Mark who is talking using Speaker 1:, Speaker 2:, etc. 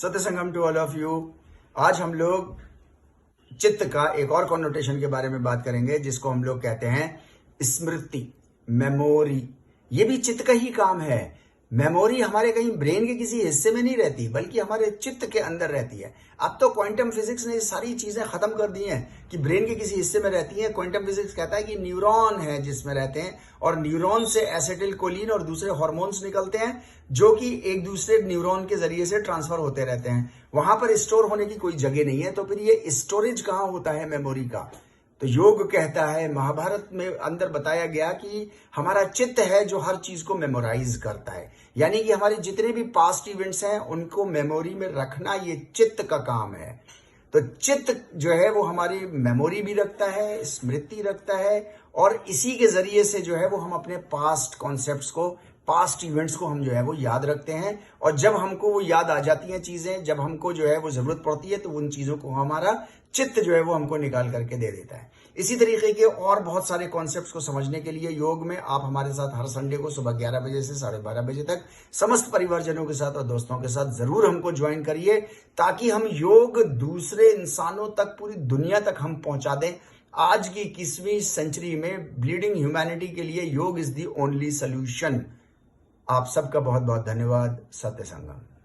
Speaker 1: सत्य संगम to all of you. आज हम लोग चित्त का एक और कॉन्नोटेशन के बारे में बात करेंगे, जिसको हम लोग कहते हैं स्मृति, मेमोरी। ये भी चित्त का ही काम है। मेमोरी हमारे कहीं ब्रेन के किसी हिस्से में नहीं रहती, बल्कि हमारे चित्त के अंदर रहती है। अब तो क्वांटम फिजिक्स ने ये सारी चीजें खत्म कर दी हैं कि ब्रेन के किसी हिस्से में रहती है। क्वांटम फिजिक्स कहता है कि न्यूरॉन है जिसमें रहते हैं, और न्यूरॉन से एसिटिल कोलिन और दूसरे हार्मोन्स निकलते हैं, जो कि एक दूसरे न्यूरॉन के जरिए से ट्रांसफर होते रहते हैं। वहां पर स्टोर होने की कोई जगह नहीं है। तो फिर ये स्टोरेज कहाँ होता है मेमोरी का? तो योग कहता है, महाभारत में अंदर बताया गया कि हमारा चित्त है जो हर चीज को मेमोराइज करता है। यानी कि हमारे जितने भी पास्ट इवेंट्स हैं उनको मेमोरी में रखना ये चित्त का काम है। तो चित्त जो है वो हमारी मेमोरी भी रखता है, स्मृति रखता है, और इसी के जरिए से जो है वो हम अपने पास्ट कॉन्सेप्ट्स को, पास्ट इवेंट्स को हम जो है वो याद रखते हैं। और जब हमको वो याद आ जाती हैं चीजें, जब हमको जो है वो जरूरत पड़ती है, तो उन चीजों को हमारा चित्त जो है वो हमको निकाल करके दे देता है। इसी तरीके के और बहुत सारे कॉन्सेप्ट्स को समझने के लिए योग में आप हमारे साथ हर संडे को सुबह 11 बजे से 12:30 बजे तक समस्त परिवारजनों के साथ और दोस्तों के साथ जरूर हमको ज्वाइन करिए, ताकि हम योग दूसरे इंसानों तक, पूरी दुनिया तक हम पहुंचा दें। आज की 21वीं सेंचुरी में ब्लीडिंग ह्यूमैनिटी के लिए योग इज द ओनली सोल्यूशन। आप सबका बहुत बहुत धन्यवाद। सत्य संगम।